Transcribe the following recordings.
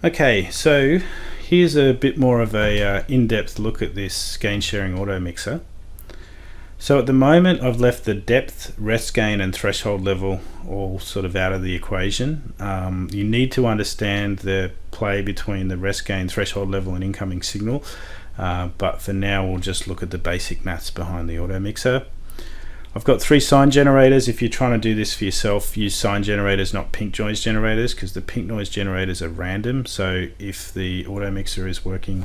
Okay, so here's a bit more of a in-depth look at this gain sharing Automixer. So at the moment I've left the depth, rest gain and threshold level all sort of out of the equation. You need to understand the play between the rest gain, threshold level and incoming signal, but for now we'll just look at the basic maths behind the Automixer. I've got 3 sine generators. If you're trying to do this for yourself, use sine generators, not pink noise generators, because the pink noise generators are random. So if the Automixer is working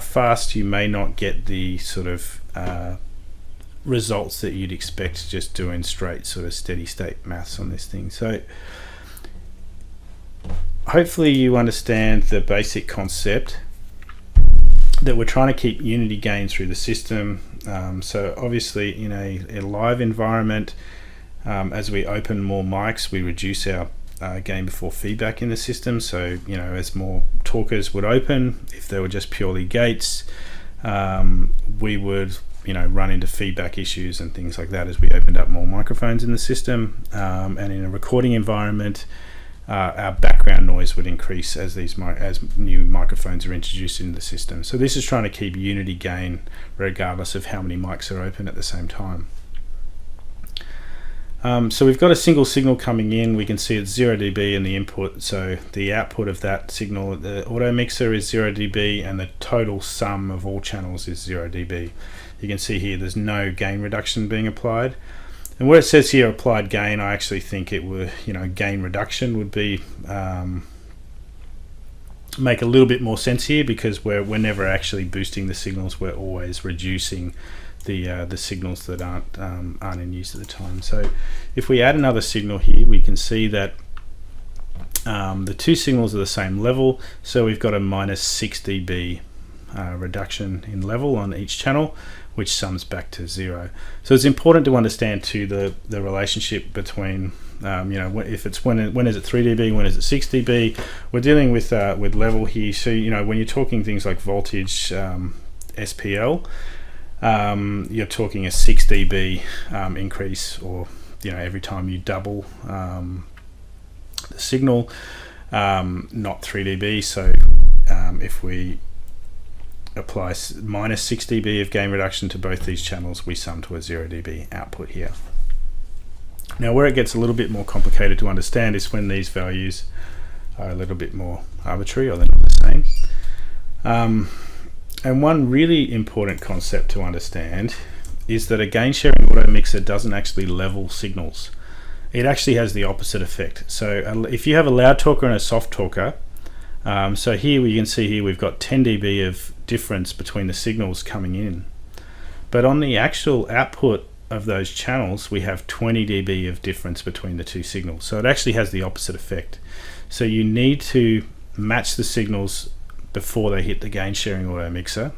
fast, you may not get the sort of results that you'd expect just doing straight sort of steady state maths on this thing. So hopefully you understand the basic concept that we're trying to keep unity gain through the system. So obviously in a live environment, as we open more mics, we reduce our gain before feedback in the system. So as more talkers would open, if they were just purely gates, we would run into feedback issues and things like that as we opened up more microphones in the system. And in a recording environment, our background noise would increase as new microphones are introduced into the system. So this is trying to keep unity gain regardless of how many mics are open at the same time. So we've got a single signal coming in. We can see it's 0 dB in the input, so the output of that signal, the Automixer, is 0 dB, and the total sum of all channels is 0 dB. You can see here there's no gain reduction being applied. And where it says here applied gain, I actually think it would, gain reduction would be make a little bit more sense here, because we're never actually boosting the signals. We're always reducing the signals that aren't in use at the time. So if we add another signal here, we can see that the 2 signals are the same level. So we've got a -6 dB reduction in level on each channel, which sums back to 0. So it's important to understand too the relationship between if it's when is it 3 dB, when is it 6 dB. We're dealing with level here. So when you're talking things like voltage, SPL, you're talking a 6 dB increase, or every time you double the signal, not 3 dB. So if we apply -6 dB of gain reduction to both these channels, we sum to a 0 dB output here. Now where it gets a little bit more complicated to understand is when these values are a little bit more arbitrary, or they're not the same. And one really important concept to understand is that a gain sharing Automixer doesn't actually level signals. It actually has the opposite effect. So if you have a loud talker and a soft talker, so here we can see here we've got 10 dB of difference between the signals coming in, but on the actual output of those channels we have 20 dB of difference between the 2 signals. So it actually has the opposite effect. So you need to match the signals before they hit the gain sharing Automixer.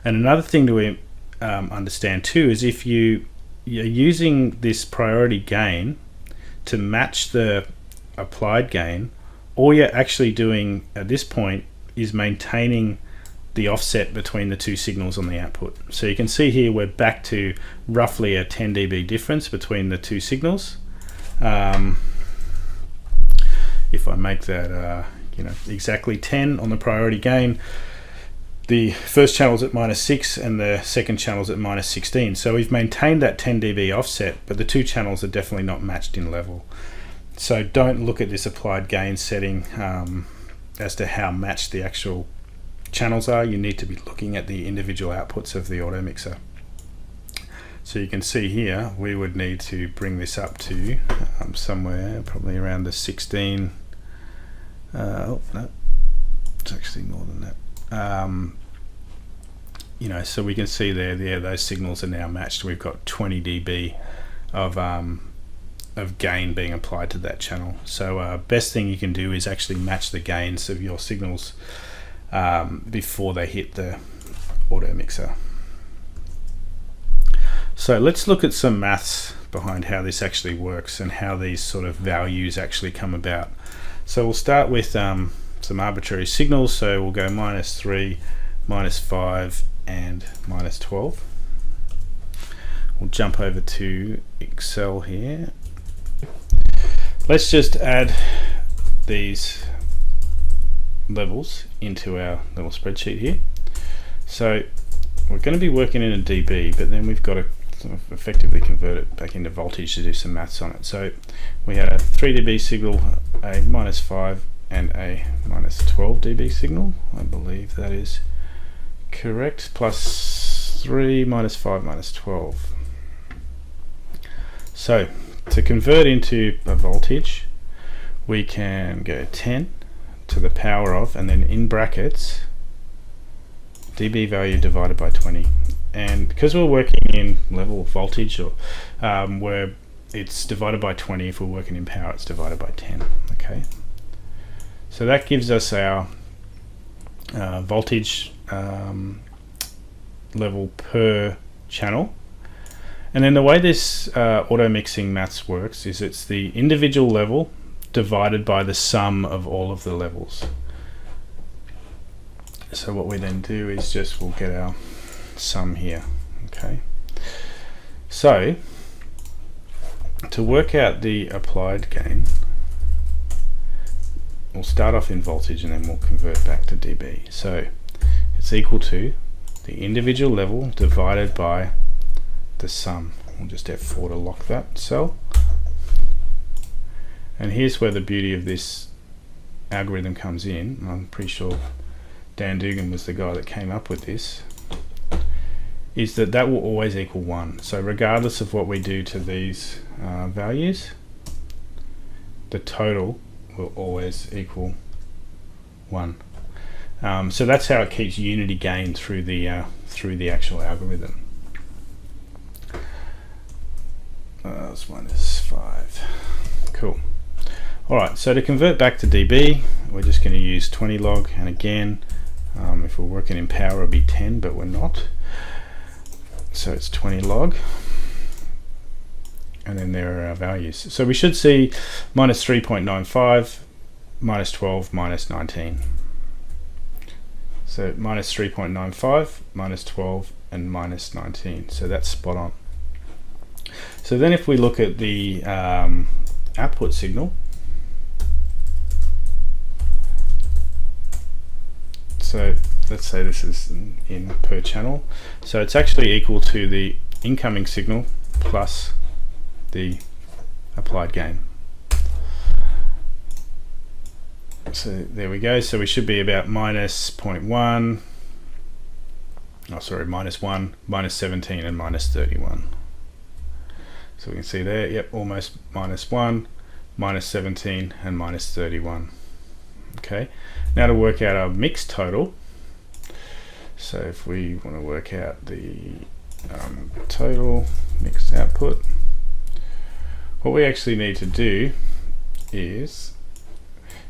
And another thing to understand too is if you're using this priority gain to match the applied gain, all you're actually doing at this point is maintaining the offset between the 2 signals on the output. So you can see here we're back to roughly a 10 dB difference between the 2 signals. If I make that exactly 10 on the priority gain, the first channel's at -6 and the second channel's at -16. So we've maintained that 10 dB offset, but the 2 channels are definitely not matched in level. So don't look at this applied gain setting as to how matched the actual channels are. You need to be looking at the individual outputs of the Automixer. So you can see here we would need to bring this up to somewhere probably around the 16. Oh no, it's actually more than that. So we can see there those signals are now matched. We've got 20 dB of gain being applied to that channel. So best thing you can do is actually match the gains of your signals before they hit the Automixer. So let's look at some maths behind how this actually works and how these sort of values actually come about. So we'll start with some arbitrary signals. So we'll go -3, -5 and -12. We'll jump over to Excel here. Let's just add these levels into our little spreadsheet here. So we're going to be working in a dB, but then we've got to sort of effectively convert it back into voltage to do some maths on it. So we had a 3 dB signal, a -5 and a -12 dB signal. I believe that is correct. Plus 3, -5, -12. So to convert into a voltage, we can go 10 to the power of, and then in brackets, dB value divided by 20. And because we're working in level of voltage, or where it's divided by 20, if we're working in power, it's divided by 10. Okay, so that gives us our voltage level per channel. And then the way this auto mixing maths works is it's the individual level divided by the sum of all of the levels. So what we then do is just we'll get our sum here. Okay, so to work out the applied gain, we'll start off in voltage and then we'll convert back to dB. So it's equal to the individual level divided by the sum. We'll just F4 to lock that cell. And here's where the beauty of this algorithm comes in. I'm pretty sure Dan Dugan was the guy that came up with this, is that that will always equal 1. So regardless of what we do to these values, the total will always equal 1. So that's how it keeps unity gain through the actual algorithm. That's -5. Cool. Alright, so to convert back to dB, we're just going to use 20 log, and again, if we're working in power, it'll be 10, but we're not. So it's 20 log, and then there are our values. So we should see -3.95, -12, -19. So -3.95, -12, and -19. So that's spot on. So then if we look at the output signal, so let's say this is in per channel, so it's actually equal to the incoming signal plus the applied gain. So there we go. So we should be about -0.1, oh sorry, -1, -17, and -31. So we can see there, yep, almost -1, -17, and -31. Okay, now to work out our mix total. So if we want to work out the total mixed output, what we actually need to do is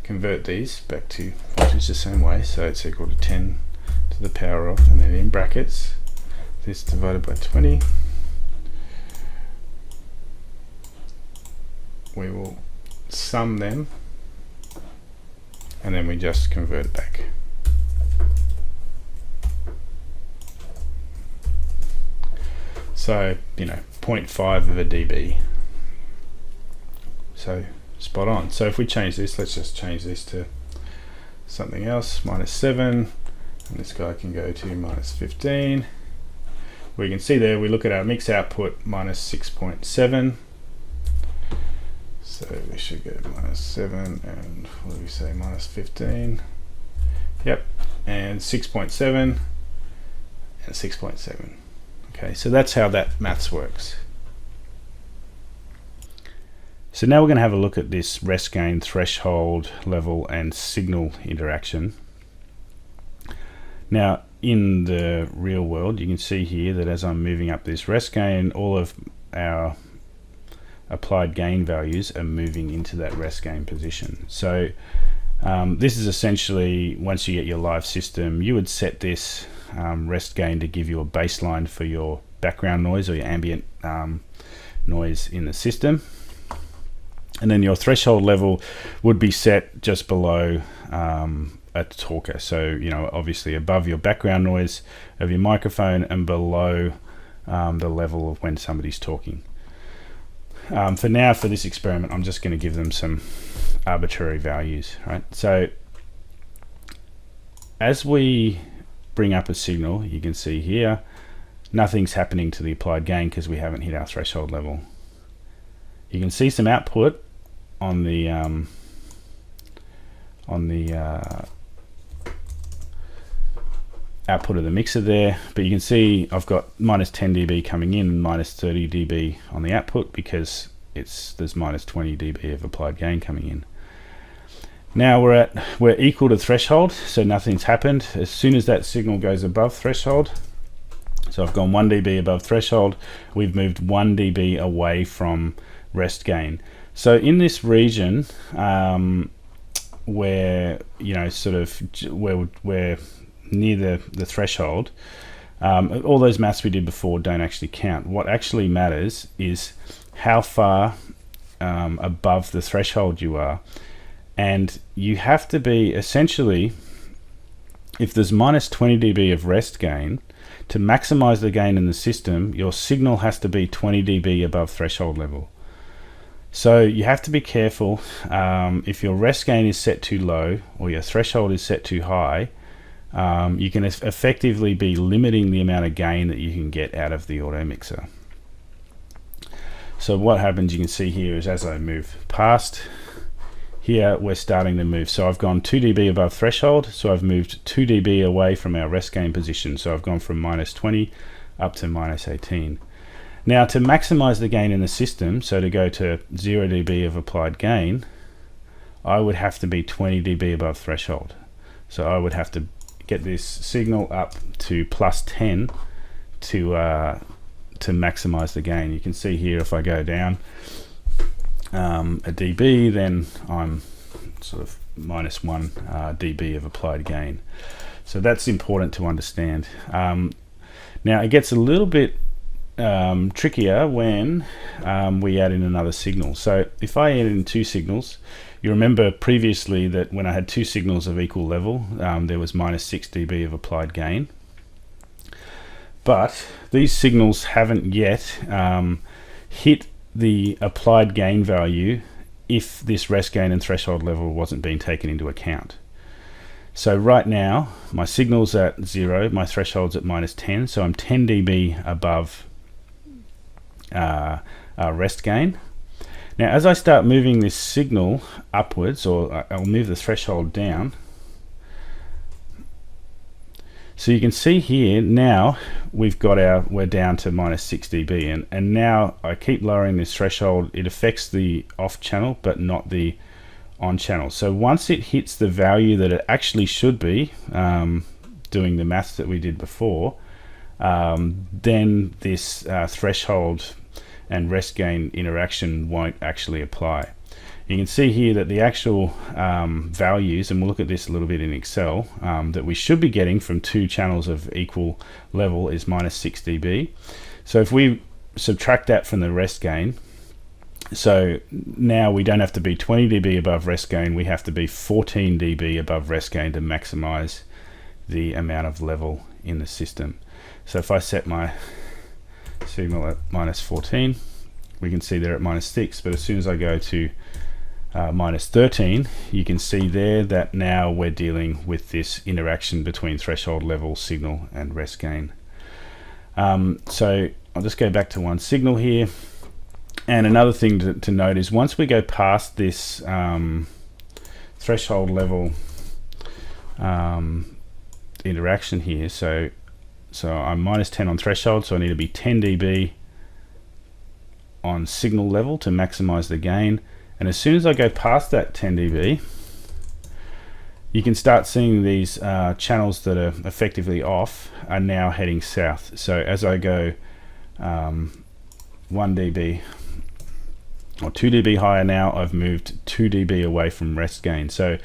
convert these back to voltage the same way. So it's equal to 10 to the power of, and then in brackets, this divided by 20. We will sum them, and then we just convert it back. So, you know, 0.5 of a dB. So spot on. So if we change this, let's just change this to something else, -7, and this guy can go to -15. We can see there, we look at our mix output, -6.7. So we should go -7, and what do we say, -15. Yep, and 6.7 and 6.7. Okay, so that's how that maths works. So now we're going to have a look at this rest gain, threshold, level, and signal interaction. Now, in the real world, you can see here that as I'm moving up this rest gain, all of our applied gain values are moving into that rest gain position. So this is essentially, once you get your live system, you would set this rest gain to give you a baseline for your background noise or your ambient noise in the system. And then your threshold level would be set just below a talker. So, you know, obviously above your background noise of your microphone and below the level of when somebody's talking. For now, for this experiment, I'm just going to give them some arbitrary values, right? So as we bring up a signal, you can see here nothing's happening to the applied gain because we haven't hit our threshold level. You can see some output on the output of the mixer there, but you can see I've got minus 10 dB coming in and minus 30 dB on the output because there's minus 20 dB of applied gain coming in. Now we're equal to threshold, so nothing's happened. As soon as that signal goes above threshold, so I've gone 1 dB above threshold, we've moved 1 dB away from rest gain. So in this region where sort of we're near the threshold, all those maths we did before don't actually count. What actually matters is how far above the threshold you are. And you have to be, essentially, if there's minus 20 dB of rest gain, to maximize the gain in the system, your signal has to be 20 dB above threshold level. So you have to be careful. If your rest gain is set too low or your threshold is set too high, you can effectively be limiting the amount of gain that you can get out of the Automixer. So what happens, you can see here, is as I move past here, we're starting to move. So I've gone 2 dB above threshold, so I've moved 2 dB away from our rest gain position. So I've gone from minus 20 up to minus 18. Now to maximize the gain in the system, so to go to 0 dB of applied gain, I would have to be 20 dB above threshold. So I would have to get this signal up to plus 10 to maximize the gain. You can see here, if I go down a dB, then I'm sort of minus 1 dB of applied gain. So that's important to understand. Now it gets a little bit trickier when we add in another signal. So if I add in 2 signals, you remember previously that when I had 2 signals of equal level, there was minus 6 dB of applied gain. But these signals haven't yet hit the applied gain value if this rest gain and threshold level wasn't being taken into account. So right now my signal's at 0, my threshold's at minus 10, so I'm 10 dB above rest gain. Now as I start moving this signal upwards, or I'll move the threshold down, so you can see here now we're down to minus 6 dB, and now I keep lowering this threshold. It affects the off channel but not the on channel. So once it hits the value that it actually should be, doing the maths that we did before, then this threshold and rest gain interaction won't actually apply. You can see here that the actual values, and we'll look at this a little bit in Excel, that we should be getting from 2 channels of equal level is minus 6 dB. So if we subtract that from the rest gain, so now we don't have to be 20 dB above rest gain, we have to be 14 dB above rest gain to maximize the amount of level in the system. So if I set my signal at minus 14, we can see they're at minus 6, but as soon as I go to minus 13, you can see there that now we're dealing with this interaction between threshold level, signal, and rest gain. So I'll just go back to one signal here. And another thing to note is once we go past this threshold level interaction here, so I'm minus 10 on threshold, so I need to be 10 dB on signal level to maximize the gain. And as soon as I go past that 10 dB, you can start seeing these channels that are effectively off are now heading south. So as I go 1 dB or 2 dB higher now, I've moved 2 dB away from rest gain. So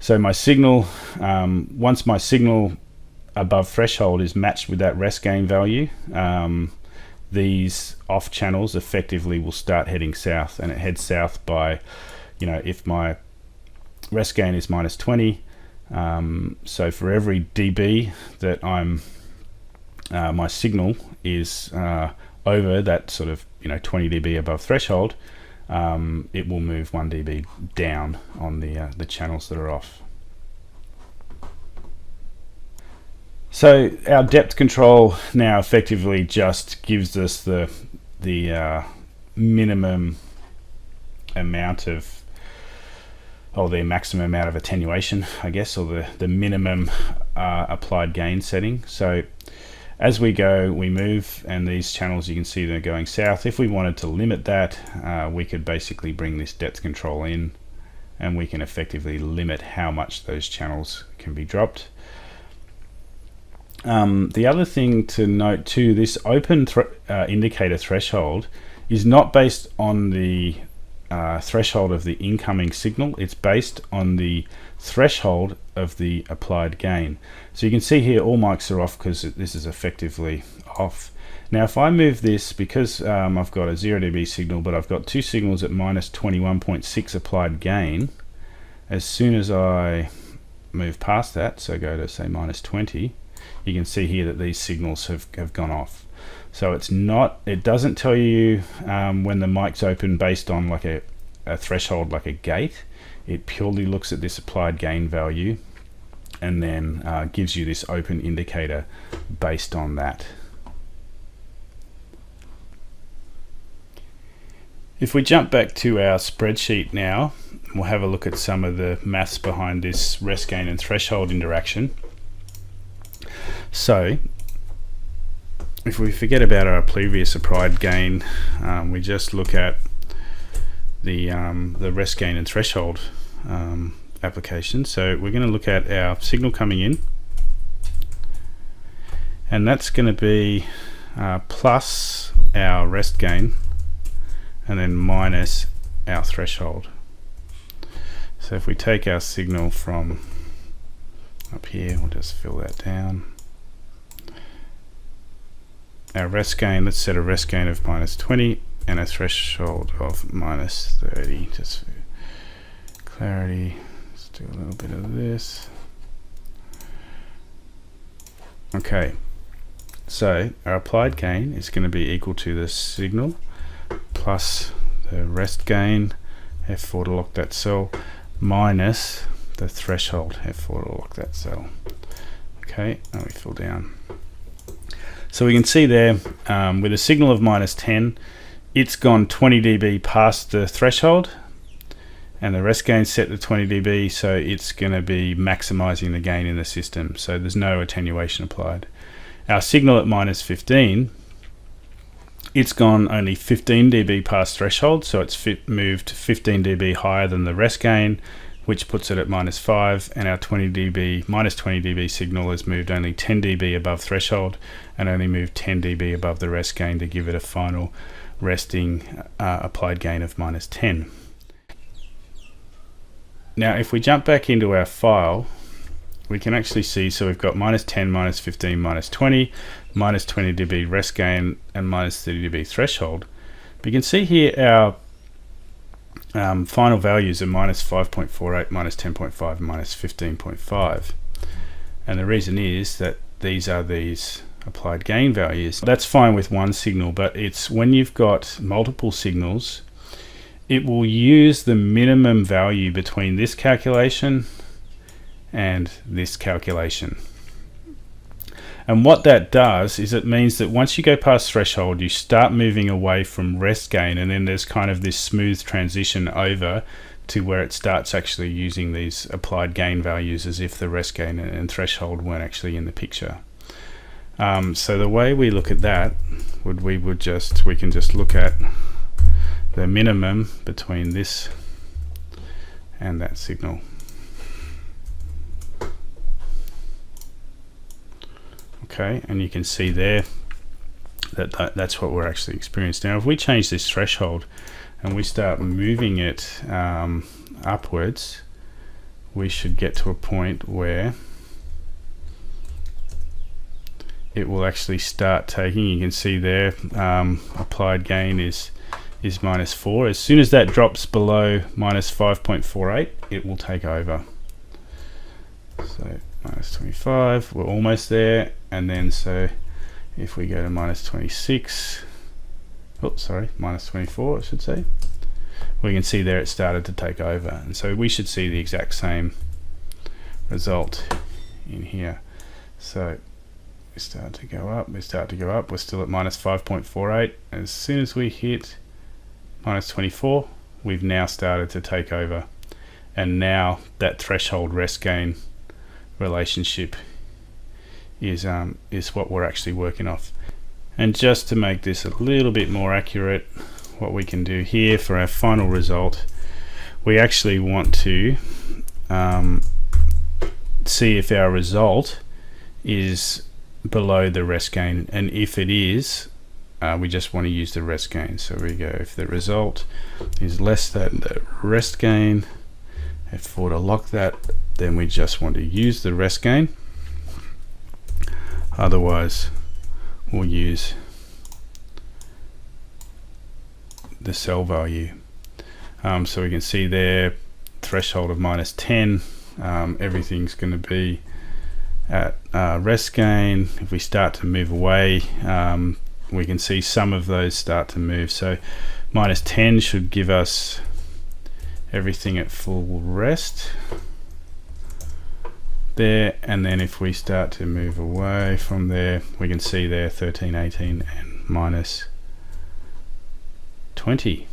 my signal, once my signal above threshold is matched with that rest gain value, these off channels effectively will start heading south, and it heads south by, if my rest gain is minus 20, so for every dB that my signal is over that sort of 20 dB above threshold, it will move 1 dB down on the channels that are off. So our depth control now effectively just gives us the minimum amount of, or the maximum amount of attenuation, I guess, or the minimum applied gain setting. So as we go, we move, and these channels, you can see they're going south. If we wanted to limit that, we could basically bring this depth control in, and we can effectively limit how much those channels can be dropped. The other thing to note too, this open indicator threshold is not based on the threshold of the incoming signal. It's based on the threshold of the applied gain. So you can see here all mics are off because this is effectively off. Now if I move this, because I've got a 0 dB signal, but I've got two signals at minus 21.6 applied gain, as soon as I move past that, so go to say minus 20, you can see here that these signals have gone off. So it's not, it doesn't tell you when the mic's open based on like a threshold, like a gate. It purely looks at this applied gain value and then gives you this open indicator based on that. If we jump back to our spreadsheet now, we'll have a look at some of the maths behind this rest gain and threshold interaction. So if we forget about our previous applied gain, we just look at the rest gain and threshold application. So we're going to look at our signal coming in, and that's going to be plus our rest gain and then minus our threshold. So if we take our signal from up here, we'll just fill that down. Our rest gain, let's set a rest gain of minus 20 and a threshold of minus 30. Just for clarity, let's do a little bit of this. Okay, so our applied gain is going to be equal to the signal plus the rest gain, F4 to lock that cell, minus the threshold, F4 to lock that cell. Okay, and we fill down. So we can see there with a signal of minus 10, it's gone 20 dB past the threshold, and the rest gain set to 20 dB, so it's going to be maximizing the gain in the system. So there's no attenuation applied. Our signal at minus 15, it's gone only 15 dB past threshold, so it's moved 15 dB higher than the rest gain, which puts it at minus 5, and our 20 dB, minus 20 dB signal has moved only 10 dB above threshold and only moved 10 dB above the rest gain to give it a final resting applied gain of minus 10. Now if we jump back into our file, we can actually see, so we've got minus 10, minus 15, minus 20, minus 20 dB rest gain and minus 30 dB threshold. But you can see here our final values are minus 5.48, minus 10.5, and minus 15.5. And the reason is that these are these applied gain values. That's fine with one signal, but it's when you've got multiple signals, it will use the minimum value between this calculation and this calculation. And what that does is it means that once you go past threshold, you start moving away from rest gain, and then there's kind of this smooth transition over to where it starts actually using these applied gain values as if the rest gain and threshold weren't actually in the picture. So the way we look at that, we can just look at the minimum between this and that signal. Okay, and you can see there that that's what we're actually experiencing. Now if we change this threshold and we start moving it upwards, we should get to a point where it will actually start taking, you can see there applied gain is minus 4. As soon as that drops below minus 5.48, it will take over. So minus 25, we're almost there, and then so if we go to minus 26, minus 24 I should say, we can see there it started to take over, and so we should see the exact same result in here. So we start to go up, we start to go up. We're still at minus 5.48. As soon as we hit minus 24, we've now started to take over, and now that threshold rest gain relationship is what we're actually working off. And just to make this a little bit more accurate, what we can do here for our final result, we actually want to see if our result is below the rest gain, and if it is, we just want to use the rest gain. So we go, if the result is less than the rest gain, F4 to lock that, then we just want to use the rest gain. Otherwise we'll use the cell value. So we can see there, threshold of minus 10, everything's going to be at rest gain. If we start to move away, we can see some of those start to move. So minus 10 should give us everything at full rest there, and then if we start to move away from there, we can see there 13, 18 and minus 20.